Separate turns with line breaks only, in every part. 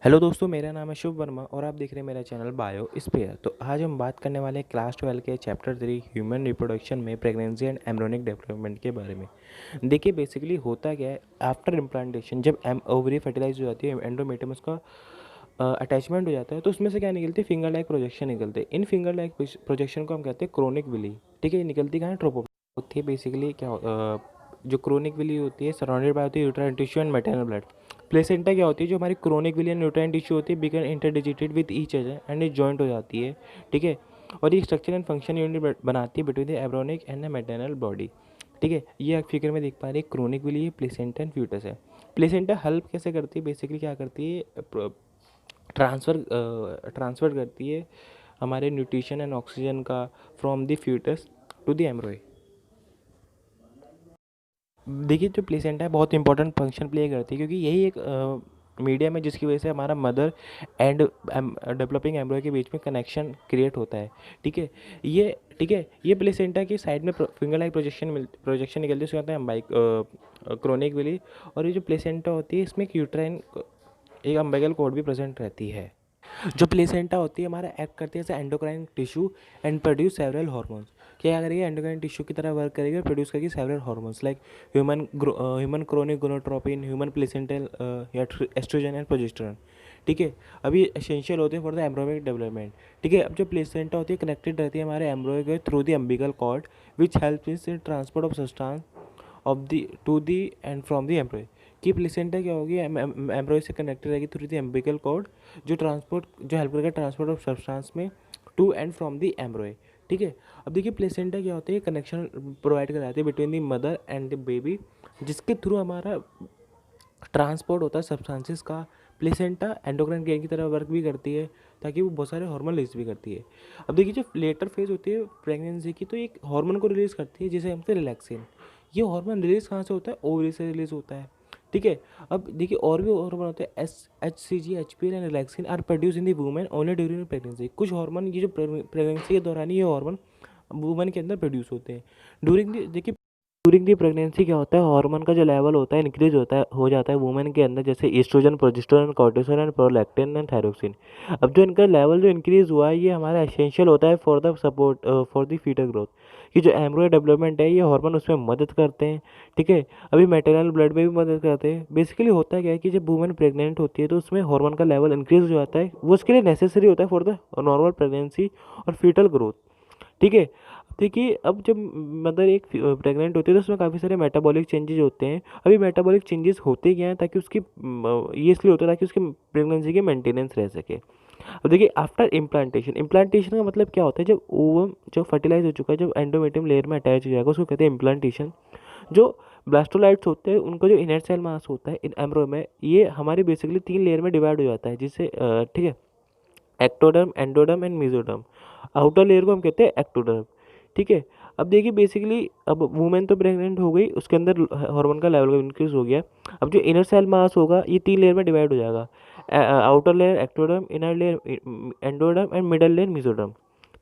Hello दोस्तों, मेरा नाम है शुभ वर्मा और आप देख रहे हैं मेरा चैनल बायो स्पेयर। तो आज हम बात करने वाले हैं क्लास 12 के चैप्टर 3 ह्यूमन रिप्रोडक्शन में प्रेगनेंसी एंड एम्ब्रियोनिक डेवलपमेंट के बारे में। देखिए बेसिकली होता क्या है, आफ्टर इम्प्लांटेशन जब ओवरी फर्टिलाइज हो जाती है, एंडोमेट्रियम उसका अटैचमेंट हो जाता है, तो उसमें से क्या निकलती है, फिंगर लाइक प्रोजेक्शन निकलते हैं। इन फिंगर लाइक प्रोजेक्शन को हम कहते हैं क्रोनिक विली। ठीक है, ये निकलती कहाँ है, ट्रोपो होती है। बेसिकली क्या जो क्रोनिक विली होती है सराउंडेड बाय होती है uterine tissue and maternal blood. Placenta क्या होती है, जो हमारी chronic villi and uterine tissue होती है, begin interdigitated with each other and is joint हो जाती है। ठीक है, और ये स्ट्रक्चर एंड फंक्शन यूनिट बनाती है between the embryonic and the maternal body. ठीक है, ये आप फिगर में देख पा रहे हैं, क्रोनिक विली है, प्लेसेंटा एंड फ्यूटस है। प्लेसेंटा हेल्प कैसे करती है, बेसिकली क्या करती है, ट्रांसफ़र करती है हमारे न्यूट्रिशन एंड ऑक्सीजन का from the foetus to the embryo. देखिए जो प्लेसेंटा है बहुत इंपॉर्टेंट फंक्शन प्ले करती है, क्योंकि यही एक मीडियम है जिसकी वजह से हमारा मदर एंड डेवलपिंग एम्ब्रॉय के बीच में कनेक्शन क्रिएट होता है। ठीक है, ये ठीक है, ये प्लेसेंटा की साइड में फिंगर लाइक प्रोजेक्शन निकलती है, उसको कहते हैं अम्बाइक क्रोनिक विली। और ये जो प्लेसेंटा होती है इसमें एक यूट्राइन एक अम्बिकल कॉर्ड भी प्रेजेंट रहती है। जो प्लेसेंटा होती है हमारा एक्ट करती है as endocrine tissue and produce several hormones. क्या करेगी, एंडोक्राइन टिश्यू की तरह वर्क करेगी और प्रोड्यूस करेगी several hormones like human chorionic gonadotropin, human placental oestrogen and progesterone. ठीक है, अभी एसेंशियल होते हैं फॉर द एम्ब्रियोनिक डेवलपमेंट। ठीक है, अब जो प्लेसेंटा होती है कनेक्टेड रहती है हमारे एम्ब्रियो के through the umbilical cord which helps in transport of substance of the to the and from the embryo. कि प्लेसेंटा क्या होगी, एम्ब्रॉय से कनेक्टेड रहेगी थ्रू द एम्बिकल कॉर्ड, जो हेल्प करेगा ट्रांसपोर्ट ऑफ सब्सटेंस में to and from the embryo. ठीक है, अब देखिए प्लेसेंटा क्या होती है, कनेक्शन प्रोवाइड कराती है between the mother and the baby, जिसके थ्रू हमारा ट्रांसपोर्ट होता है सब्सटेंसेस का। प्लेसेंटा एंडोक्राइन ग्लैंड की तरह वर्क भी करती है ताकि वो बहुत सारे हार्मोन रिलीज भी करती है। अब देखिए जो लेटर फेज होती है प्रेगनेंसी की, तो एक हार्मोन को रिलीज करती है जिसे हम कहते हैं रिलैक्सिन। ये हार्मोन रिलीज कहाँ से होता है, ओवरी से रिलीज होता है। ठीक है, अब देखिए और भी हार्मोन होते हैं, HCG, HPL and relaxin are produce in the women only during pregnancy. कुछ हार्मोन ये जो प्रेगनेंसी के दौरान ये हार्मोन वुमेन के अंदर प्रोड्यूस होते हैं। देखिए ड्यूरिंग दी प्रेगनेंसी क्या होता है, हार्मोन का जो लेवल होता है इंक्रीज होता है हो जाता है वुमेन के अंदर, जैसे oestrogen, progesterone, cortisol and prolactin and thyroxine. अब जो इनका लेवल जो इंक्रीज हुआ है ये हमारा एसेंशियल होता है for the support for the foetal growth. कि जो एम्ब्रियो डेवलपमेंट है ये हार्मोन उसमें मदद करते हैं। ठीक है, अभी मैटरनल ब्लड में भी मदद करते हैं। बेसिकली होता क्या है कि जब वुमेन प्रेग्नेंट होती है तो उसमें हार्मोन का लेवल इंक्रीज हो जाता है, वो उसके लिए नेसेसरी होता है फॉर द नॉर्मल प्रेगनेंसी और फीटल ग्रोथ। ठीक है, देखिए अब जब मदर एक प्रेग्नेंट होती है तो उसमें काफ़ी सारे मेटाबॉलिक चेंजेस होते हैं। अभी मेटाबॉलिक चेंजेस होते क्या हैं, ताकि उसकी ये इसलिए होता है ताकि उसकी प्रेगनेंसी की मेंटेनेंस रह सके। अब देखिए आफ्टर इम्प्लांटेशन, इम्प्लांटेशन का मतलब क्या होता है, जब ओवम जो फर्टिलाइज हो चुका है, जब एंडोमेट्रियम लेयर में अटैच हो जाएगा, उसको कहते हैं इम्प्लांटेशन। जो ब्लास्टोलाइट्स होते हैं उनका जो इनर सेल मास होता है इन एम्ब्रो में, ये हमारी बेसिकली 3 लेयर में डिवाइड हो जाता है, जिससे ठीक है, ectoderm, endoderm and mesoderm. Outer layer को हम कहते हैं एक्टोडर्म। ठीक है, अब देखिए बेसिकली अब वुमेन तो प्रेग्नेंट हो गई, उसके अंदर हार्मोन का लेवल इंक्रीज हो गया। अब जो इनर सेल मास होगा ये 3 लेयर में डिवाइड हो जाएगा, outer layer ectoderm, inner layer endoderm and middle layer mesoderm.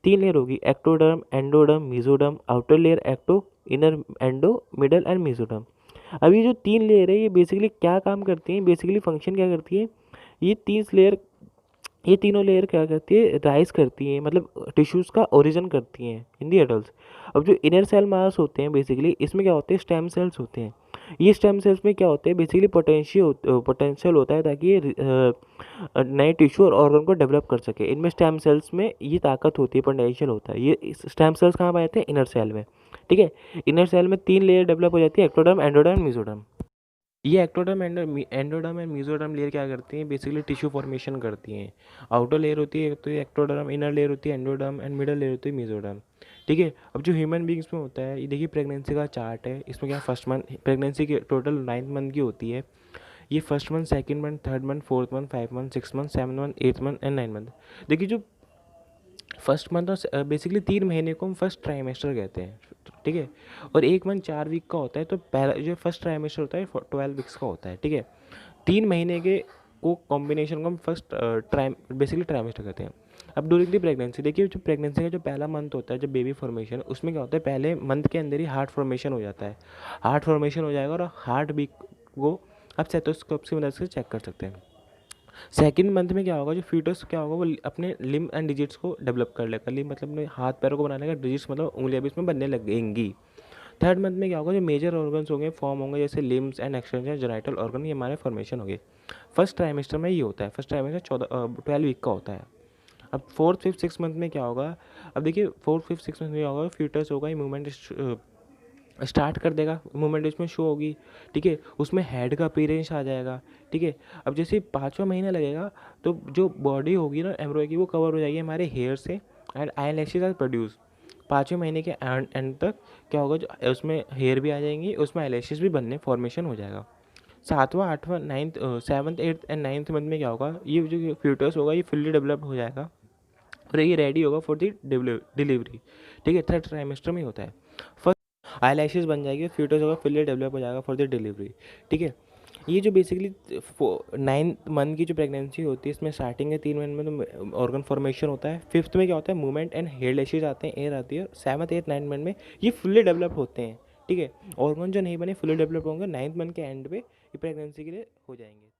3 layer होगी, ectoderm, endoderm, mesoderm, outer layer ecto, inner endo, middle and mesoderm. अब ये जो 3 लेयर है ये बेसिकली क्या काम करती हैं, बेसिकली फंक्शन क्या करती है, ये 30 लेयर, ये तीनों लेयर क्या करती है, राइज करती हैं, मतलब टिश्यूज़ का ओरिजिन करती हैं इन दी एडल्ट। अब जो इनर सेल मास होते हैं बेसिकली इसमें क्या होते हैं, स्टेम सेल्स होते हैं। ये स्टेम सेल्स में क्या होते हैं, बेसिकली पोटेंशियल होता है ताकि ये नए टिश्यू और ऑर्गन को डेवलप कर सके। इनमें स्टेम सेल्स में ये ताकत होती है, पोटेंशियल होता है। ये स्टेम सेल्स कहाँ पाए जाते हैं, इनर सेल में। ठीक है, इनर सेल में 3 लेयर डेवलप हो जाती है, एक्टोडर्म, एंडोडर्म, मेसोडर्म। ये ectoderm endoderm and mesoderm layer क्या करती हैं, बेसिकली टिश्यू फॉर्मेशन करती हैं। आउटर लेयर होती है तो ये एक्टोडर्म, इनर लेयर होती है एंडोडर्म एंड मिडल लेयर होती है मेसोडर्म। ठीक है, अब जो ह्यूमन बींग्स में होता है, ये देखिए प्रेगनेंसी का चार्ट है, इसमें क्या फर्स्ट मंथ प्रेगनेंसी की टोटल 9 मंथ की होती है। ये first month, second month, third month, fourth month, 5 month, 6 month, 7 month, 8 month and 9 month. देखिए जो फर्स्ट मंथ और बेसिकली 3 महीने को हम फर्स्ट ट्राइमेस्टर कहते हैं। ठीक है, और 1 मंथ 4 वीक का होता है, तो पहला जो फर्स्ट ट्राइमेस्टर होता है 12 वीक्स का होता है। ठीक है, 3 महीने के को कॉम्बिनेशन को हम फर्स्ट बेसिकली ट्राइमेस्टर कहते हैं। अब ड्यूरिंग द प्रेगनेंसी, देखिए जो प्रेगनेंसी का जो पहला मंथ होता है, जब बेबी फॉर्मेशन, उसमें क्या होता है, पहले मंथ के अंदर ही हार्ट फॉर्मेशन हो जाता है। हार्ट फॉर्मेशन हो जाएगा और हार्ट बीट को आप स्टेथोस्कोप की मदद से चेक कर सकते हैं। सेकंड मंथ में क्या होगा, जो फीटस क्या होगा, वो अपने लिम्ब एंड डिजिट्स को डेवलप कर लेगा। लिम्ब मतलब अपने हाथ पैरों को बनाने का, डिजिट्स मतलब उंगलियां भी इसमें बनने लगेंगी। थर्ड मंथ में क्या होगा, जो मेजर ऑर्गन्स होंगे फॉर्म होंगे, जैसे limbs and extension genital organ, ये हमारे फॉर्मेशन होंगे। फर्स्ट ट्राइमेस्टर में ये होता है। फर्स्ट ट्राइमेस्टर 12 वीक का होता है। अब फोर्थ फिफ्थ सिक्स मंथ में क्या होगा, अब देखिए फोर्थ फिफ्थ सिक्स मंथ में क्या होगा, फीटस होगा, ये मूवमेंट स्टार्ट कर देगा, मूवमेंट इसमें शो होगी। ठीक है, उसमें हेड का अपीयरेंस आ जाएगा। ठीक है, अब जैसे 5वां महीना लगेगा तो जो बॉडी होगी ना एम्ब्रॉय की, वो कवर हो जाएगी हमारे हेयर से एंड आईलैशेस आर प्रोड्यूस। 5वें महीने के एंड तक क्या होगा, जो उसमें हेयर भी आ जाएंगी, उसमें आईलैशेस भी बनने फॉर्मेशन हो जाएगा। 7वां 8वां 9th 7th 8th and 9th month में क्या होगा, ये जो फ्यूटस होगा ये फुल्ली डेवलप्ड हो जाएगा और ये रेडी होगा फॉर दी डिलीवरी। ठीक है, थर्ड ट्राइमेस्टर में ही होता है। फर्स्ट आईलैशेस बन जाएगी, फ्यूटस होगा फुल्ली डेवलप हो जाएगा फॉर द डिलीवरी। ठीक है, ये जो बेसिकली 9th मंथ की जो प्रेगनेंसी होती है, इसमें स्टार्टिंग के 3 महीने में तो ऑर्गन फॉर्मेशन होता है। फिफ्थ में क्या होता है, मूवमेंट एंड हेयर लैशेज आते हैं, एयर आती है। 7th 8th 9th मंथ में ये फुल्ली डेवलप होते हैं। ठीक है, ऑर्गन जो नहीं बने फुल्ली डेवलप होंगे 9th मंथ के एंड पे, ये प्रेगनेंसी के लिए हो जाएंगे।